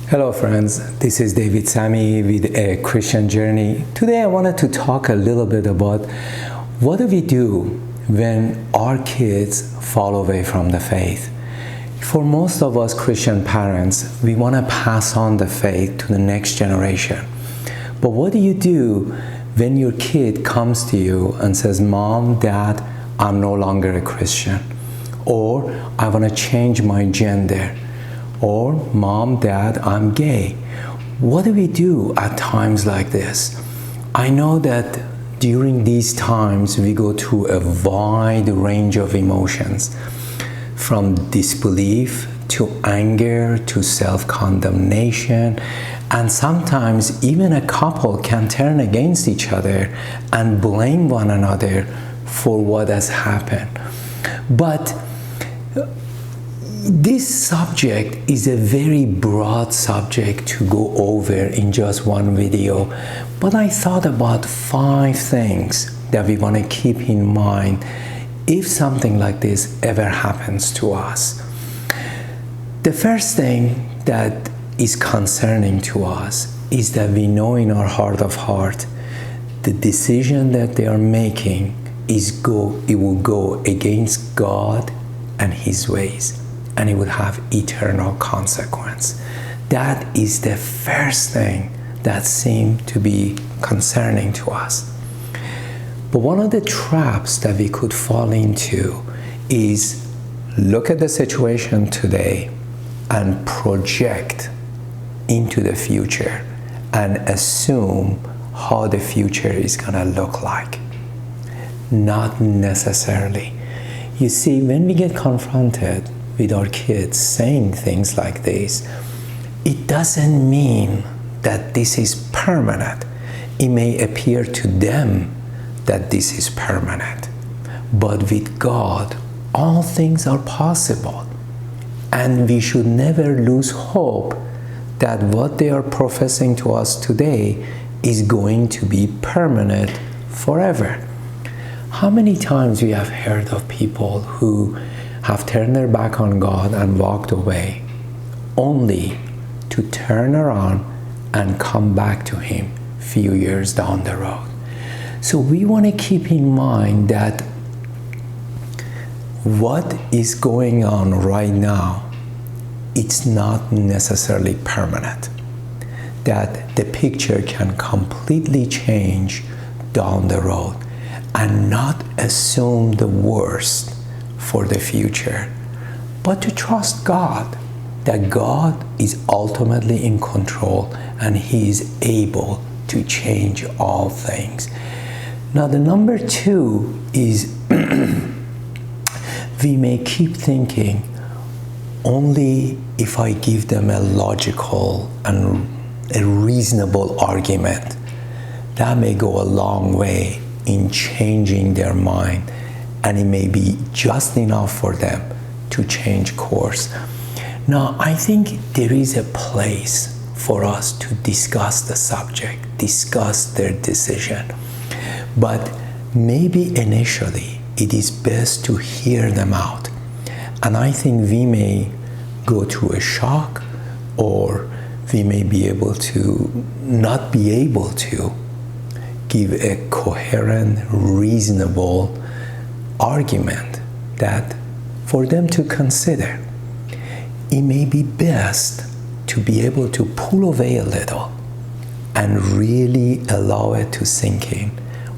Hello friends, this is David Sami with A Christian Journey. Today I wanted to talk a little bit about what do we do when our kids fall away from the faith. For most of us Christian parents, we want to pass on the faith to the next generation. But what do you do when your kid comes to you and says, Mom, Dad, I'm no longer a Christian, or I want to change my gender, or Mom, Dad, I'm gay? What do we do at times like this? I know that during these times we go through a wide range of emotions, from disbelief to anger to self-condemnation, and sometimes even a couple can turn against each other and blame one another for what has happened. But this subject is a very broad subject to go over in just one video, but I thought about 5 things that we want to keep in mind if something like this ever happens to us. The first thing that is concerning to us is that we know in our heart of heart the decision that they are making it will go against God and His ways, and it will have eternal consequence. That is the first thing that seemed to be concerning to us. But one of the traps that we could fall into is look at the situation today and project into the future and assume how the future is going to look like. Not necessarily. You see, when we get confronted with our kids saying things like this, it doesn't mean that this is permanent. It may appear to them that this is permanent, but with God, all things are possible, and we should never lose hope that what they are professing to us today is going to be permanent forever. How many times we have heard of people who have turned their back on God and walked away, only to turn around and come back to Him a few years down the road. So we want to keep in mind that what is going on right now, it's not necessarily permanent. That the picture can completely change down the road, and not assume the worst for the future, but to trust God, that God is ultimately in control and He is able to change all things. Now, the number 2 is we may keep thinking, only if I give them a logical and a reasonable argument, that may go a long way in changing their mind, and it may be just enough for them to change course. Now, I think there is a place for us to discuss the subject, discuss their decision, but maybe initially it is best to hear them out. And I think we may go through a shock, or we may be able to not be able to give a coherent, reasonable argument that for them to consider. It may be best to be able to pull away a little and really allow it to sink in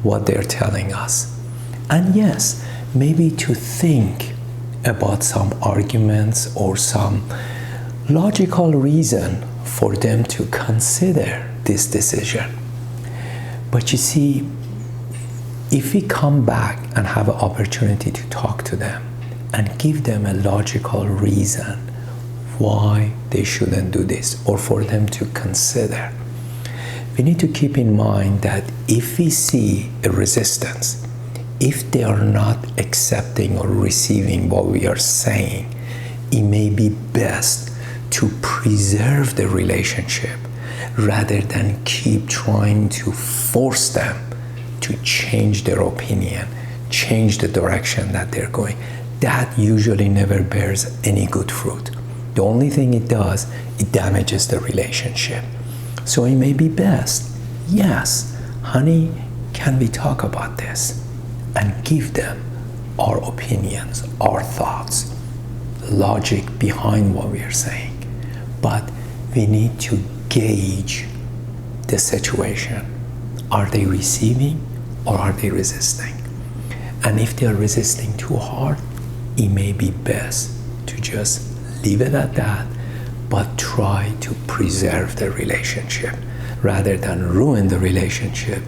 what they're telling us. And yes, maybe to think about some arguments or some logical reason for them to consider this decision. But you see, if we come back and have an opportunity to talk to them and give them a logical reason why they shouldn't do this, or for them to consider, we need to keep in mind that if we see a resistance, if they are not accepting or receiving what we are saying, it may be best to preserve the relationship rather than keep trying to force them to change their opinion, change the direction that they're going. That usually never bears any good fruit. The only thing it does, it damages the relationship. So it may be best, yes, honey, can we talk about this? And give them our opinions, our thoughts, logic behind what we are saying. But we need to gauge the situation. Are they receiving or are they resisting? And if they are resisting too hard, it may be best to just leave it at that, but try to preserve the relationship rather than ruin the relationship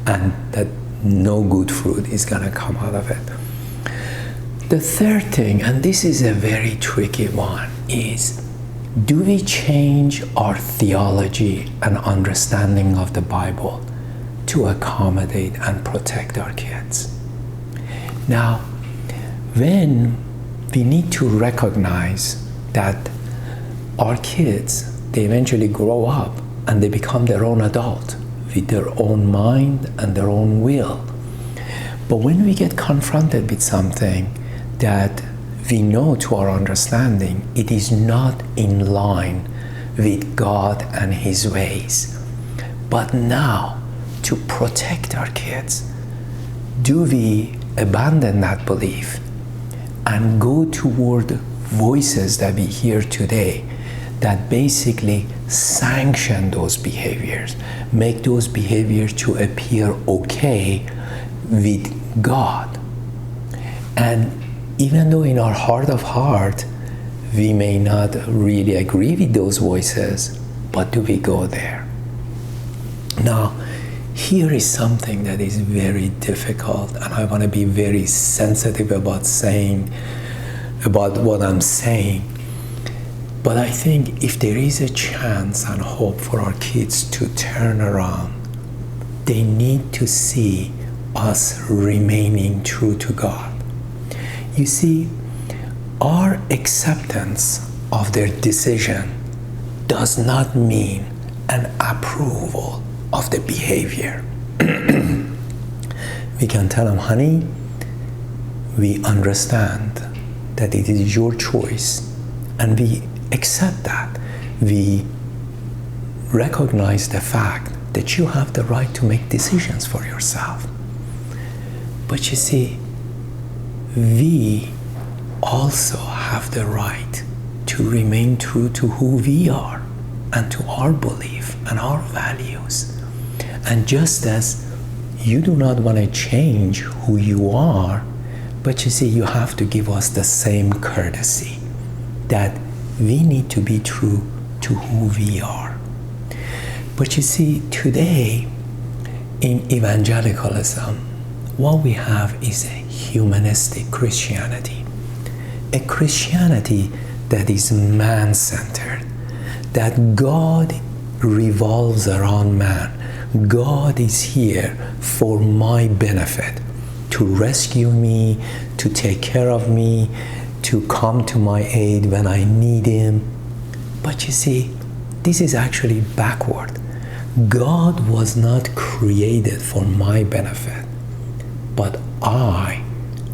and that no good fruit is going to come out of it. The third thing, and this is a very tricky one, is do we change our theology and understanding of the Bible to accommodate and protect our kids? Now, when we need to recognize that our kids, they eventually grow up and they become their own adult with their own mind and their own will. But when we get confronted with something that we know to our understanding it is not in line with God and His ways, but now to protect our kids, do we abandon that belief and go toward voices that we hear today that basically sanction those behaviors, make those behaviors to appear okay with God? And even though in our heart of heart we may not really agree with those voices, but do we go there? Now, here is something that is very difficult, and I want to be very sensitive about what I'm saying. But I think if there is a chance and hope for our kids to turn around, they need to see us remaining true to God. You see, our acceptance of their decision does not mean an approval of the behavior. We can tell them, honey, we understand that it is your choice, and we accept that. We recognize the fact that you have the right to make decisions for yourself. But you see, we also have the right to remain true to who we are and to our belief and our values. And just as you do not want to change who you are, but you see, you have to give us the same courtesy that we need to be true to who we are. But you see, today in evangelicalism, what we have is a humanistic Christianity, a Christianity that is man-centered, that God revolves around man. God is here for my benefit, to rescue me, to take care of me, to come to my aid when I need Him. But you see, this is actually backward. God was not created for my benefit, but I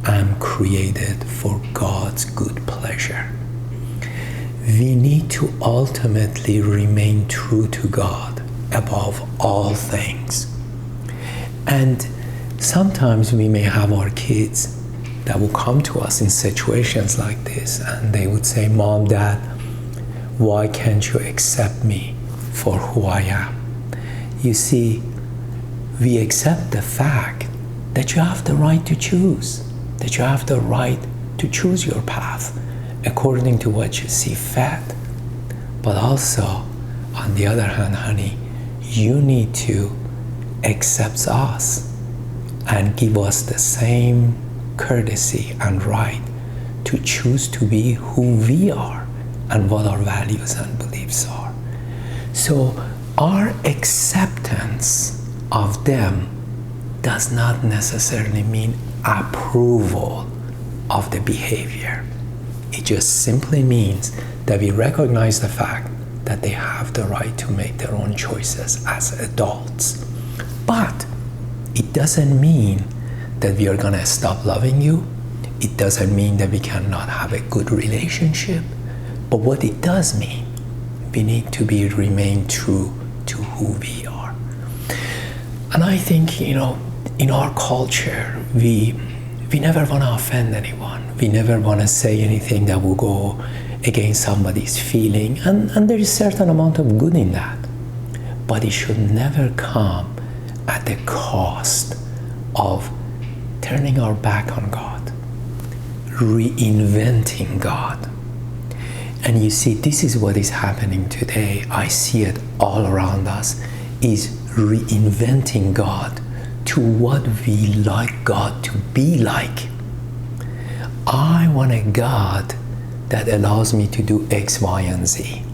am created for God's good pleasure. We need to ultimately remain true to God above all things. And sometimes we may have our kids that will come to us in situations like this, and they would say, Mom, Dad, why can't you accept me for who I am? You see, we accept the fact that you have the right to choose, that you have the right to choose your path according to what you see fit. But also, on the other hand, honey, you need to accept us and give us the same courtesy and right to choose to be who we are and what our values and beliefs are. So our acceptance of them does not necessarily mean approval of the behavior. It just simply means that we recognize the fact that they have the right to make their own choices as adults. But it doesn't mean that we are going to stop loving you. It doesn't mean that we cannot have a good relationship. But what it does mean, we need to remain true to who we are. And I think, in our culture, we never want to offend anyone. We never want to say anything that will go against somebody's feeling. And there is a certain amount of good in that. But it should never come at the cost of turning our back on God, reinventing God. And you see, this is what is happening today. I see it all around us, is reinventing God to what we like God to be like. I want a God that allows me to do X, Y, and Z.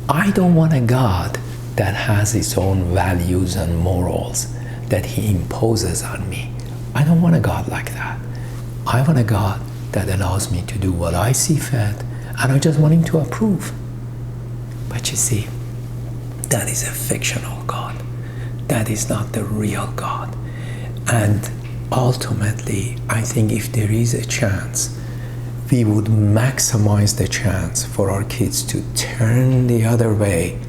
I don't want a God that has its own values and morals that he imposes on me. I don't want a God like that. I want a God that allows me to do what I see fit, and I just want him to approve. But you see, that is a fictional God. That is not the real God. And ultimately, I think if there is a chance, we would maximize the chance for our kids to turn the other way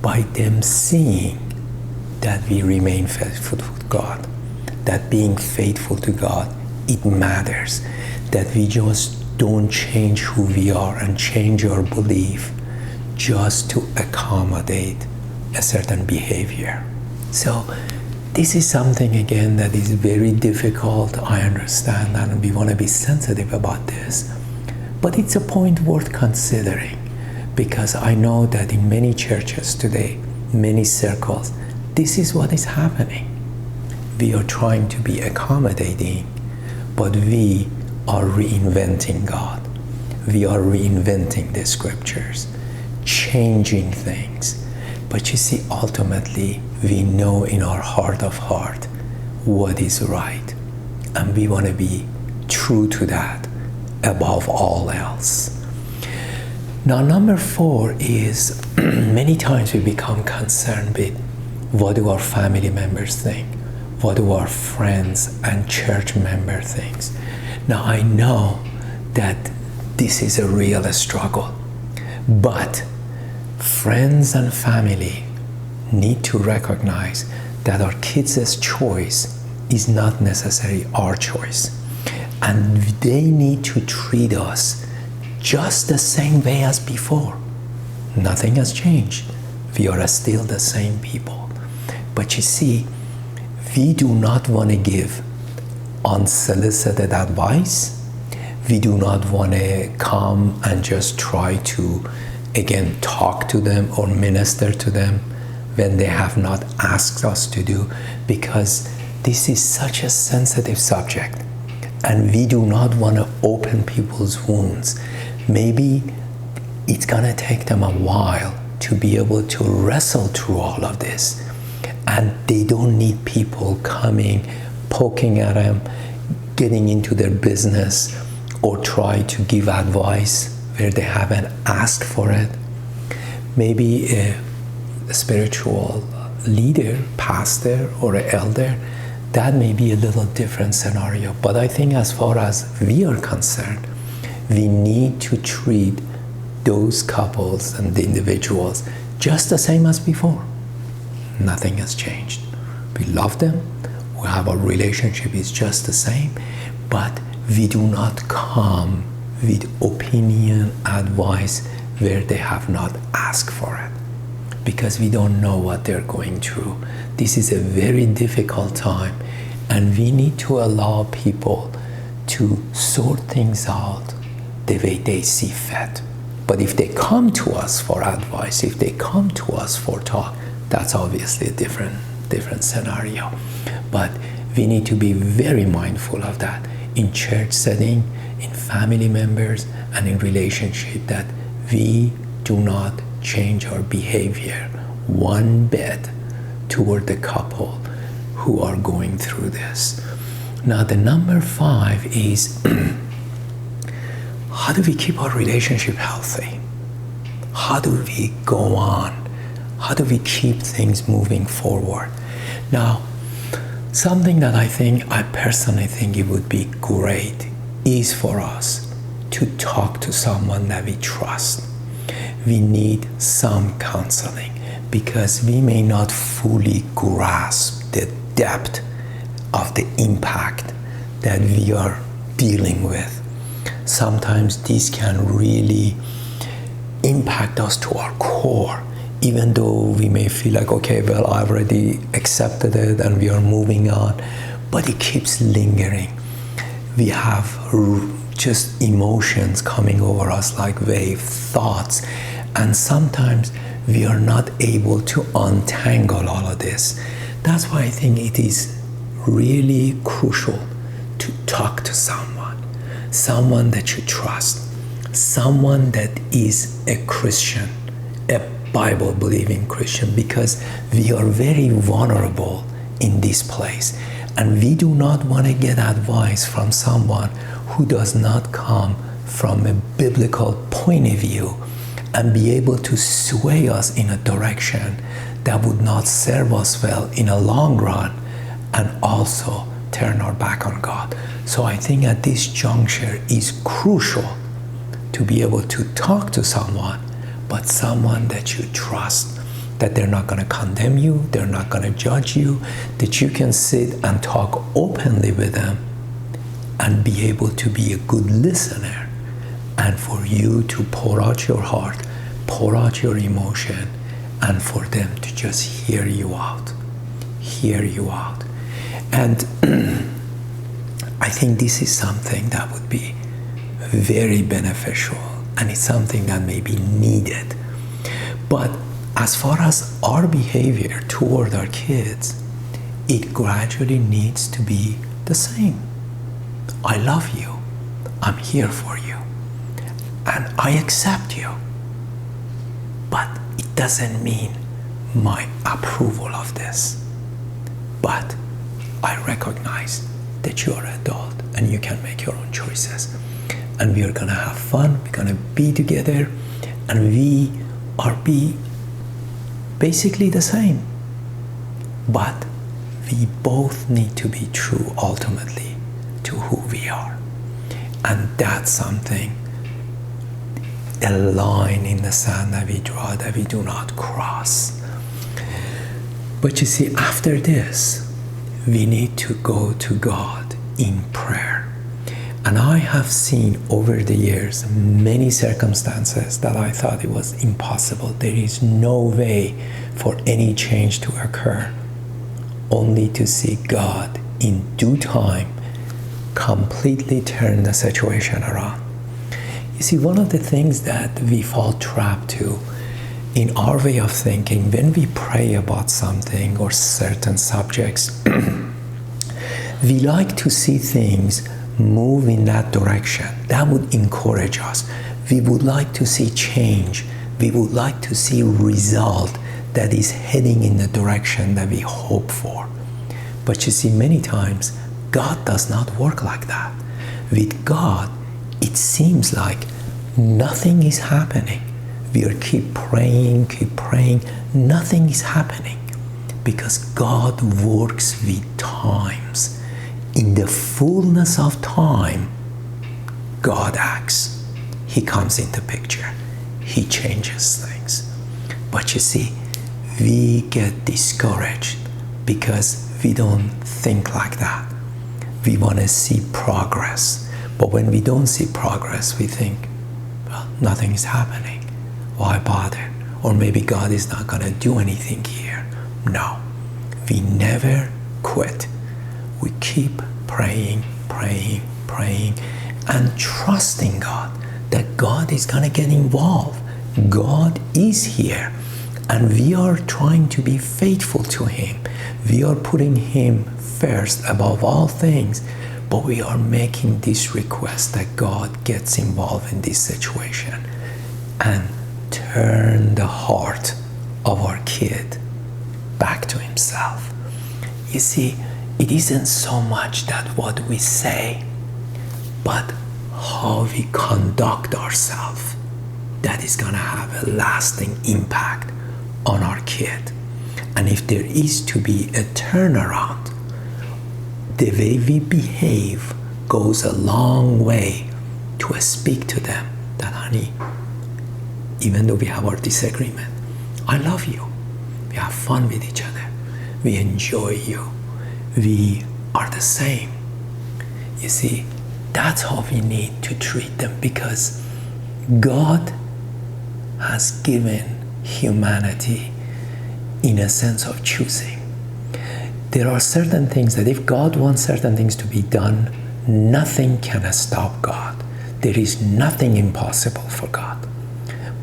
by them seeing that we remain faithful to God, that being faithful to God, it matters, that we just don't change who we are and change our belief just to accommodate a certain behavior. So this is something, again, that is very difficult. I understand that, and we want to be sensitive about this. But it's a point worth considering, because I know that in many churches today, many circles, this is what is happening. We are trying to be accommodating, but we are reinventing God. We are reinventing the scriptures, changing things. But you see, ultimately, we know in our heart of heart what is right. And we want to be true to that above all else. Now, number 4 is many times we become concerned with what do our family members think? What do our friends and church members think? Now, I know that this is a real struggle, but friends and family need to recognize that our kids' choice is not necessarily our choice. And they need to treat us just the same way as before. Nothing has changed. We are still the same people. But you see, we do not want to give unsolicited advice. We do not want to come and just try to, again, talk to them or minister to them when they have not asked us to do, because this is such a sensitive subject and we do not want to open people's wounds. Maybe it's gonna take them a while to be able to wrestle through all of this, and they don't need people coming, poking at them, getting into their business, or try to give advice where they haven't asked for it. Maybe a spiritual leader, pastor, or an elder, that may be a little different scenario. But I think as far as we are concerned, we need to treat those couples and the individuals just the same as before. Nothing has changed. We love them. We have a relationship is just the same, but we do not come with opinion, advice where they have not asked for it, because we don't know what they're going through. This is a very difficult time, and we need to allow people to sort things out the way they see fit. But if they come to us for advice, if they come to us for talk, that's obviously a different scenario. But we need to be very mindful of that in church setting, in family members, and in relationship, that we do not change our behavior one bit toward the couple who are going through this. Now, the number 5 is how do we keep our relationship healthy? How do we go on? How do we keep things moving forward? Now, something that I personally think it would be great is for us to talk to someone that we trust. We need some counseling because we may not fully grasp the depth of the impact that we are dealing with. Sometimes this can really impact us to our core, even though we may feel like, okay, well, I've already accepted it and we are moving on, but it keeps lingering. We have just emotions coming over us like wave thoughts, and sometimes we are not able to untangle all of this. That's why I think it is really crucial to talk to someone that you trust, someone that is a Christian, a Bible-believing Christian, because we are very vulnerable in this place, and we do not want to get advice from someone who does not come from a biblical point of view and be able to sway us in a direction that would not serve us well in a long run and also turn our back on God. So I think at this juncture is crucial to be able to talk to someone, but someone that you trust, that they're not going to condemn you, they're not going to judge you, that you can sit and talk openly with them and be able to be a good listener, and for you to pour out your heart, pour out your emotion, and for them to just hear you out. And I think this is something that would be very beneficial, and it's something that may be needed. But as far as our behavior toward our kids, it gradually needs to be the same. I love you, I'm here for you, and I accept you. But it doesn't mean my approval of this. But I recognize that you're an adult and you can make your own choices. And we are gonna have fun, we're gonna be together, and we are basically the same. But we both need to be true ultimately to who we are. And that's something, a line in the sand that we draw that we do not cross. But you see, after this, we need to go to God in prayer. And I have seen over the years many circumstances that I thought it was impossible. There is no way for any change to occur, only to see God in due time completely turn the situation around. You see, one of the things that we fall trapped to in our way of thinking when we pray about something or certain subjects, we like to see things move in that direction. That would encourage us. We would like to see change. We would like to see result that is heading in the direction that we hope for. But you see, many times God does not work like that. With God, it seems like nothing is happening. We are keep praying, nothing is happening, because God works with times. In the fullness of time, God acts. He comes into picture. He changes things. But you see, we get discouraged because we don't think like that. We want to see progress. But when we don't see progress, we think, well, nothing is happening. Why bother? Or maybe God is not going to do anything here. No, we never quit. We keep praying, and trusting God that God is going to get involved. God is here, and we are trying to be faithful to Him. We are putting Him first above all things, but we are making this request that God gets involved in this situation and turn the heart of our kid back to Himself. You see, it isn't so much that what we say, but how we conduct ourselves that is going to have a lasting impact on our kid. And if there is to be a turnaround, the way we behave goes a long way to speak to them that, honey, even though we have our disagreement, I love you. We have fun with each other. We enjoy you. We are the same. You see, that's how we need to treat them, because God has given humanity in a sense of choosing. There are certain things that if God wants certain things to be done, nothing can stop God. There is nothing impossible for God.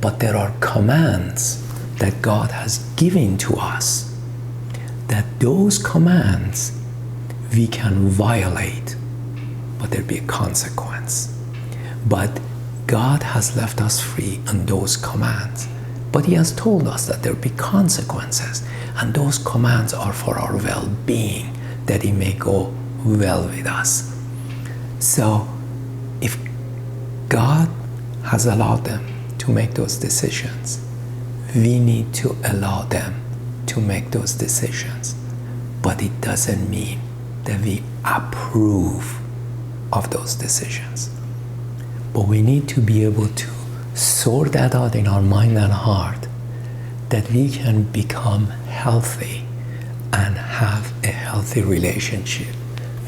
But there are commands that God has given to us, that those commands we can violate, but there'll be a consequence. But God has left us free on those commands. But He has told us that there'll be consequences, and those commands are for our well-being, that He may go well with us. So, if God has allowed them to make those decisions, we need to allow them to make those decisions. But it doesn't mean that we approve of those decisions. But we need to be able to sort that out in our mind and heart, that we can become healthy and have a healthy relationship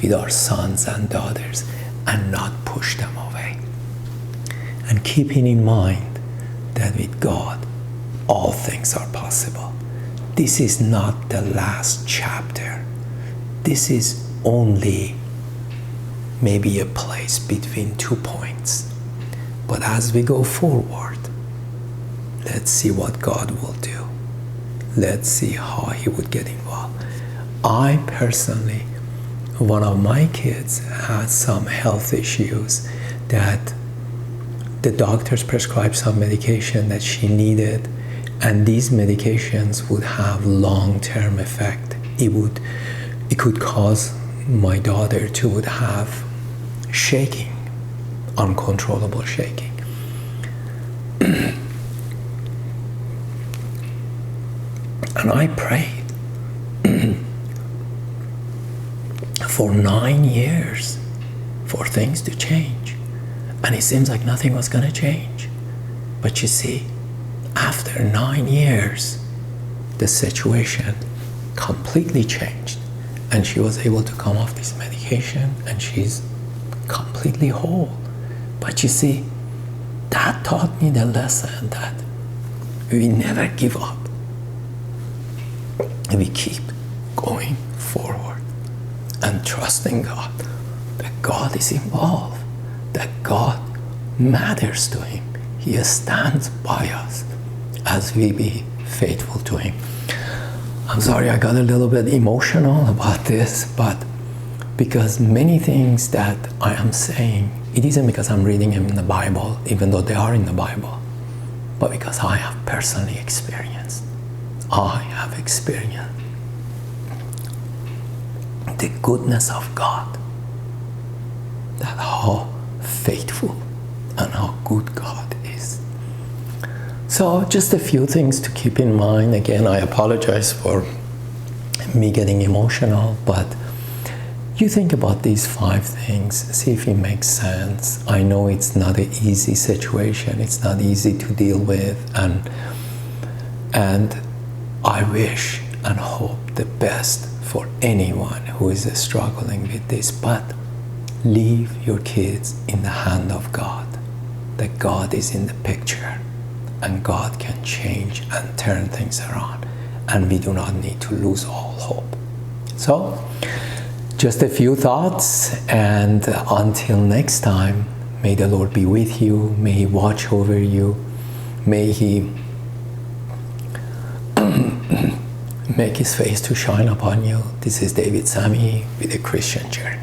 with our sons and daughters and not push them away. And keeping in mind that with God, all things are possible. This is not the last chapter. This is only maybe a place between 2 points. But as we go forward, let's see what God will do. Let's see how He would get involved. I personally, one of my kids had some health issues that the doctors prescribed some medication that she needed, and these medications would have long-term effect. It could cause my daughter to would have shaking, uncontrollable shaking. And I prayed for 9 years for things to change. And it seems like nothing was going to change. But you see, after 9 years, the situation completely changed. And she was able to come off this medication, and she's completely whole. But you see, that taught me the lesson that we never give up. We keep going forward and trusting God, that God is involved, that God matters to Him. He stands by us as we be faithful to Him. I'm sorry I got a little bit emotional about this, but because many things that I am saying, it isn't because I'm reading them in the Bible, even though they are in the Bible, but because I have personally experienced. I have experienced the goodness of God, that how faithful and how good God is. So just a few things to keep in mind. Again, I apologize for me getting emotional, but you think about these 5 things, see if it makes sense. I know it's not an easy situation, it's not easy to deal with, and I wish and hope the best for anyone who is struggling with this, but leave your kids in the hand of God, that God is in the picture and God can change and turn things around, and we do not need to lose all hope. So, just a few thoughts, and until next time, may the Lord be with you, may He watch over you, may He make His face to shine upon you. This is David Sami with A Christian Journey.